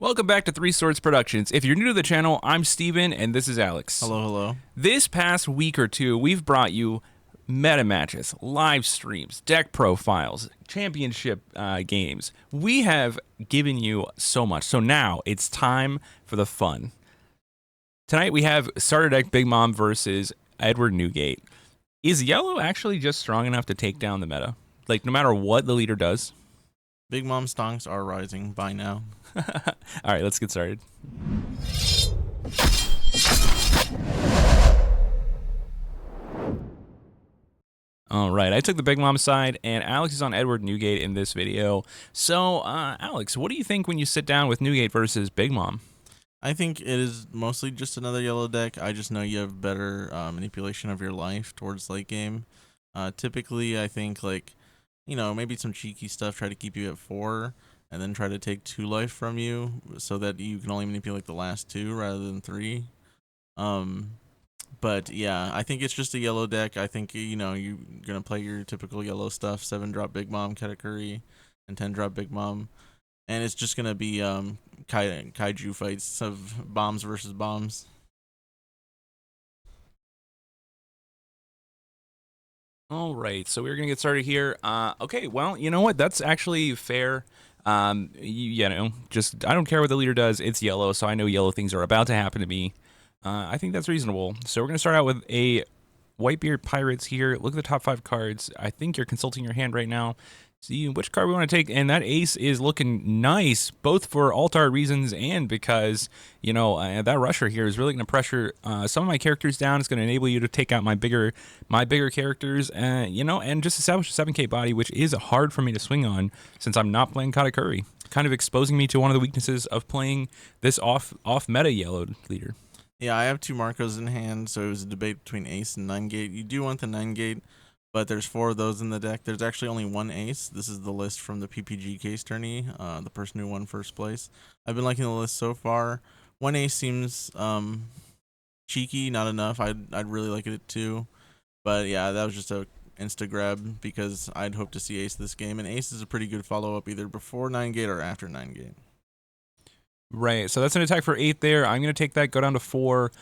Welcome back to Three Swords Productions. If you're new to the channel, I'm Steven and this is Alex. Hello, hello. This past week or two, we've brought you meta matches, live streams, deck profiles, championship games. We have given you so much. So now it's time for the fun. Tonight we have starter deck Big Mom versus Edward Newgate. Is yellow actually just strong enough to take down the meta? Like, no matter what the leader does? Big Mom stonks are rising by now. All right, let's get started. All right, I took the Big Mom side, and Alex is on Edward Newgate in this video. So, Alex, what do you think when you sit down with Newgate versus Big Mom? I think it is mostly just another yellow deck. I just know you have better manipulation of your life towards late game. Typically, I think, like, you know, maybe some cheeky stuff, try to keep you at 4, and then try to take 2 life from you so that you can only manipulate the last 2 rather than 3. But yeah, I think it's just a yellow deck. I think, you know, you're gonna play your typical yellow stuff: 7-drop Big Mom Katakuri and 10-drop Big Mom, and it's just gonna be kaiju fights of bombs versus bombs. All right, so we're gonna get started here. Okay, well, you know what? That's actually fair. You know, just I don't care what the leader does. It's yellow, so I know yellow things are about to happen to me. I think that's reasonable. So we're gonna start out with a Whitebeard Pirates here. Look at the top 5 cards. I think you're consulting your hand right now. See which card we want to take, and that ace is looking nice, both for alt-art reasons and because, you know, that rusher here is really going to pressure some of my characters down. It's going to enable you to take out my bigger characters, you know, and just establish a 7K body, which is hard for me to swing on since I'm not playing Katakuri, kind of exposing me to one of the weaknesses of playing this off-meta yellow leader. Yeah, I have 2 Marcos in hand, so it was a debate between ace and 9-gate. You do want the 9-gate, but there's 4 of those in the deck. There's actually only 1 ace. This is the list from the PPG case tourney, the person who won first place. I've been liking the list so far. 1 ace seems cheeky, not enough. I'd really like it too. But yeah, that was just a insta grab because I'd hope to see ace this game, and ace is a pretty good follow-up either before 9-gate or after 9-gate. Right, so that's an attack for 8 there. I'm going to take that, go down to 4.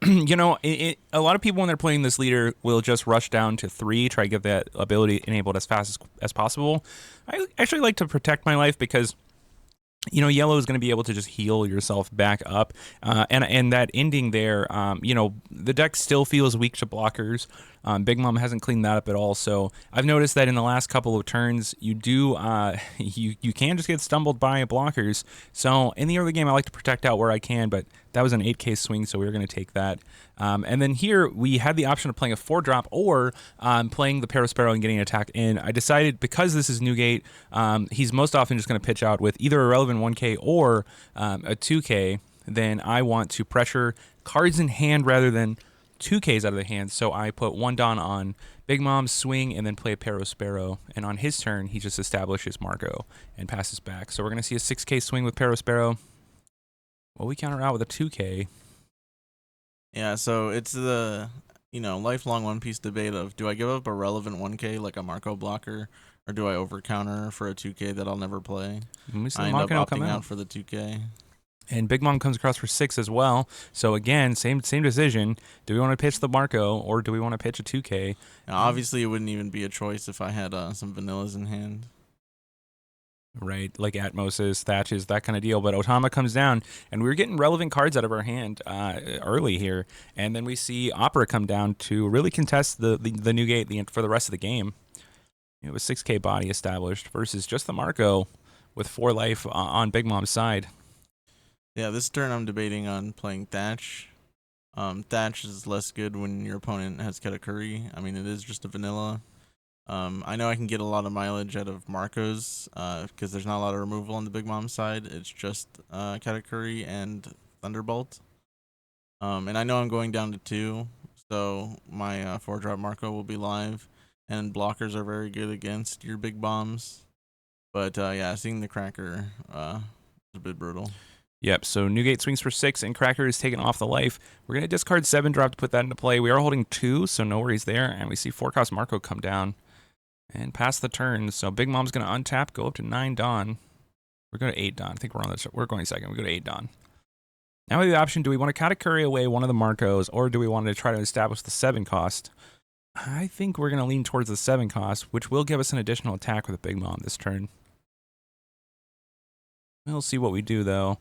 You know, a lot of people when they're playing this leader will just rush down to 3, try to get that ability enabled as fast as possible. I actually like to protect my life because, you know, yellow is going to be able to just heal yourself back up. And that ending there, you know, the deck still feels weak to blockers. Big Mom hasn't cleaned that up at all. So I've noticed that in the last couple of turns, you do, you can just get stumbled by blockers. So in the early game, I like to protect out where I can, but that was an 8K swing, so we were going to take that. And then here, we had the option of playing a 4-drop or playing the Parasparrow and getting an attack in. I decided, because this is Newgate, he's most often just going to pitch out with either a relevant 1K or a 2K. Then I want to pressure cards in hand rather than 2Ks out of the hand, so I put 1 Don on Big Mom's swing and then play a Parasparrow, and on his turn, he just establishes Marco and passes back. So we're going to see a 6K swing with Parasparrow. Well, we counter out with a 2K. Yeah, so it's the, you know, lifelong One Piece debate of, do I give up a relevant 1K like a Marco blocker, or do I over counter for a 2K that I'll never play? I end up opting out for the 2K. And Big Mom comes across for 6 as well. So again, same decision. Do we want to pitch the Marco or do we want to pitch a 2K? Now, obviously, it wouldn't even be a choice if I had some vanillas in hand. Right, like Atmoses, Thatches, that kind of deal. But Otama comes down, and we were getting relevant cards out of our hand early here. And then we see Opera come down to really contest the Newgate for the rest of the game. You have a 6K body established versus just the Marco with 4 life on Big Mom's side. Yeah, this turn I'm debating on playing Thatch. Thatch is less good when your opponent has Katakuri. I mean, it is just a vanilla. I know I can get a lot of mileage out of Marcos because there's not a lot of removal on the Big Mom side. It's just Katakuri and Thunderbolt. And I know I'm going down to 2, so my 4-drop Marco will be live. And blockers are very good against your big bombs. But yeah, seeing the Cracker is a bit brutal. Yep, so Newgate swings for 6, and Cracker is taken off the life. We're going to discard 7-drop to put that into play. We are holding 2, so no worries there. And we see 4-cost Marco come down and pass the turn. So Big Mom's going to untap, go up to 9 Dawn. We're going to 8 Don. I think we're going second. We go to 8 Don. Now we have the option, do we want to Katakuri away one of the Marcos, or do we want to try to establish the 7 cost? I think we're going to lean towards the 7 cost, which will give us an additional attack with a Big Mom this turn. We'll see what we do, though.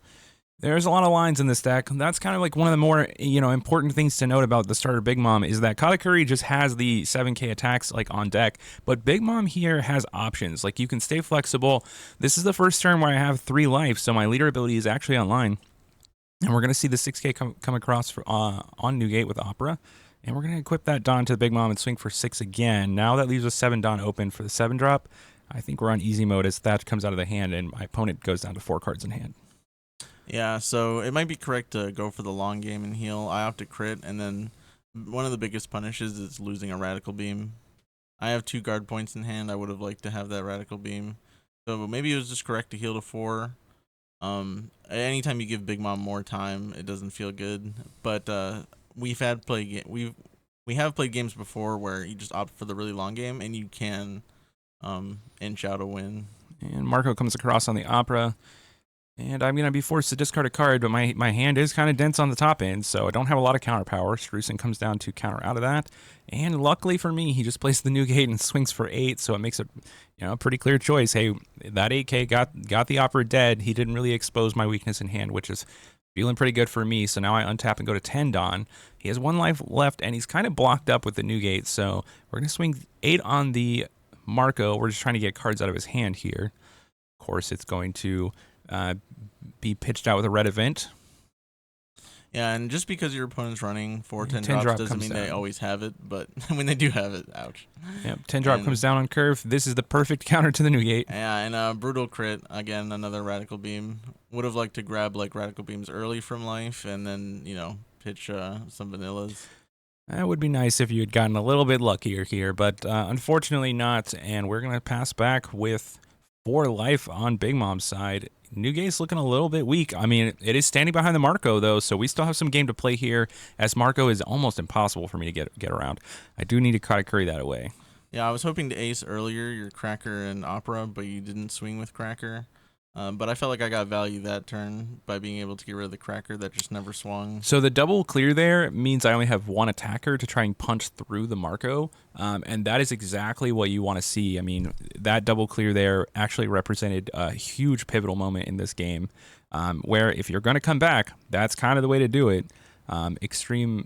There's a lot of lines in this deck. That's kind of like one of the more, important things to note about the starter Big Mom is that Katakuri just has the 7k attacks like on deck, but Big Mom here has options. Like you can stay flexible. This is the first turn where I have 3 life, so my leader ability is actually online. And we're going to see the 6k come across on Newgate with Opera. And we're going to equip that Don to the Big Mom and swing for 6 again. Now that leaves a 7 Don open for the 7 drop. I think we're on easy mode as that comes out of the hand and my opponent goes down to 4 cards in hand. Yeah, so it might be correct to go for the long game and heal. I opt to crit, and then one of the biggest punishes is losing a Radical Beam. I have 2 guard points in hand. I would have liked to have that Radical Beam. So maybe it was just correct to heal to 4. Anytime you give Big Mom more time, it doesn't feel good. But we have played games before where you just opt for the really long game, and you can inch out a win. And Marco comes across on the Opera. And I'm going to be forced to discard a card, but my hand is kind of dense on the top end, so I don't have a lot of counter power. Strusen comes down to counter out of that. And luckily for me, he just plays the Newgate and swings for 8, so it makes it a pretty clear choice. Hey, that 8k got the Opera dead. He didn't really expose my weakness in hand, which is feeling pretty good for me. So now I untap and go to 10 Don. He has 1 life left, and he's kind of blocked up with the Newgate, so we're going to swing 8 on the Marco. We're just trying to get cards out of his hand here. Of course, it's going to be pitched out with a red event. Yeah, and just because your opponent's running 10 drops drops doesn't mean down. They always have it, but when they do have it, ouch. Yep, 10 drop comes down on curve. This is the perfect counter to the Newgate. Yeah, and brutal crit, again, another Radical Beam. Would have liked to grab like Radical Beams early from life and then, pitch some vanillas. That would be nice if you had gotten a little bit luckier here, but unfortunately not, and we're going to pass back with 4 life on Big Mom's side. Newgate's looking a little bit weak. I mean, it is standing behind the Marco, though, so we still have some game to play here, as Marco is almost impossible for me to get around. I do need to Katakuri that away. Yeah, I was hoping to ace earlier your Cracker and Opera, but you didn't swing with Cracker. But I felt like I got value that turn by being able to get rid of the Cracker that just never swung. So the double clear there means I only have 1 attacker to try and punch through the Marco, and that is exactly what you want to see. I mean, that double clear there actually represented a huge pivotal moment in this game, where if you're going to come back, that's kind of the way to do it. Extreme,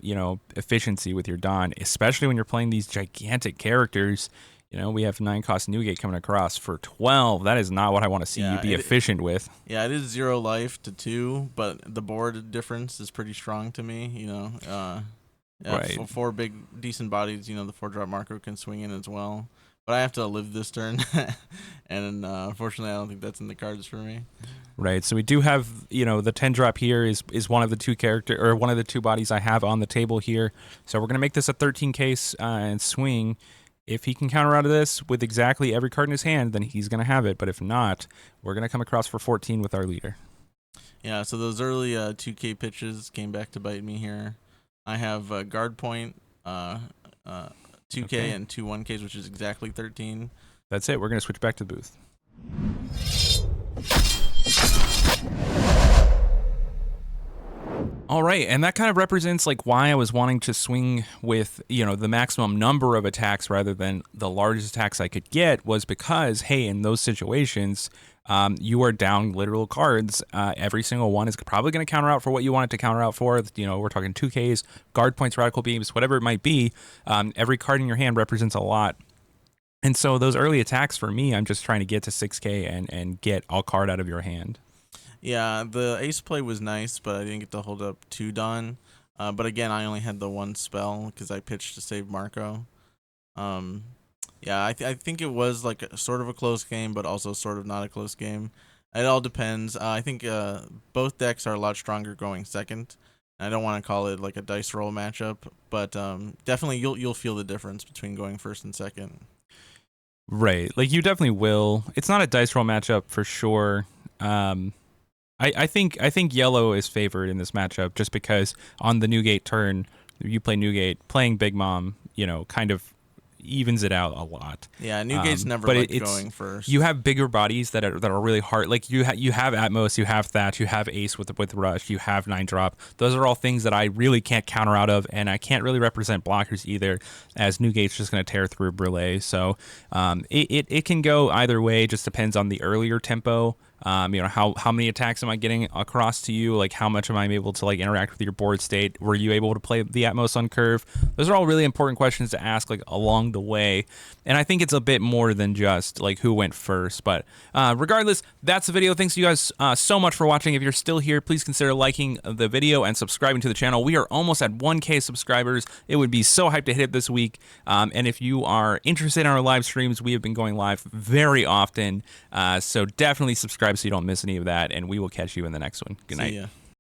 efficiency with your Don, especially when you're playing these gigantic characters. We have 9 cost Newgate coming across for 12. That is not what I want to see you be efficient with. Yeah, it is 0 life to 2, but the board difference is pretty strong to me. Right. 4 big decent bodies. The 4-drop Marco can swing in as well. But I have to live this turn, and unfortunately, I don't think that's in the cards for me. Right. So we do have, the 10 drop here is one of the 2 one of the 2 bodies I have on the table here. So we're gonna make this a 13 case and swing. If he can counter out of this with exactly every card in his hand, then he's going to have it. But if not, we're going to come across for 14 with our leader. Yeah, so those early 2K pitches came back to bite me here. I have guard point, 2K, and 2 1Ks, which is exactly 13. That's it. We're going to switch back to the booth. All right, and that kind of represents like why I was wanting to swing with, the maximum number of attacks rather than the largest attacks I could get, was because, hey, in those situations, you are down literal cards. Every single one is probably going to counter out for what you want it to counter out for. We're talking 2Ks, guard points, Radical Beams, whatever it might be. Every card in your hand represents a lot. And so those early attacks for me, I'm just trying to get to 6K and get all card out of your hand. Yeah, the ace play was nice, but I didn't get to hold up 2 Don. But again, I only had the 1 spell because I pitched to save Marco. Yeah, I think it was like sort of a close game, but also sort of not a close game. It all depends. I think both decks are a lot stronger going second. I don't want to call it like a dice roll matchup, but definitely you'll feel the difference between going first and second. Right, like you definitely will. It's not a dice roll matchup for sure. I think yellow is favored in this matchup just because on the Newgate turn, you play Newgate, playing Big Mom, kind of evens it out a lot. Yeah, Newgate's never but liked it's going first. you have bigger bodies that are really hard. Like you have Atmos, you have Thatch, you have Ace with Rush, you have 9-drop. Those are all things that I really can't counter out of, and I can't really represent blockers either, as Newgate's just going to tear through Brûlé. So it can go either way. It just depends on the earlier tempo. How many attacks am I getting across to you? Like, how much am I able to like interact with your board state? Were you able to play the Atmos on curve? Those are all really important questions to ask like along the way. And I think it's a bit more than just like who went first. But regardless, that's the video. Thanks you guys so much for watching. If you're still here, please consider liking the video and subscribing to the channel. We are almost at 1K subscribers. It would be so hyped to hit it this week. And if you are interested in our live streams, we have been going live very often. So definitely subscribe so you don't miss any of that, and we will catch you in the next one. Good night. See ya.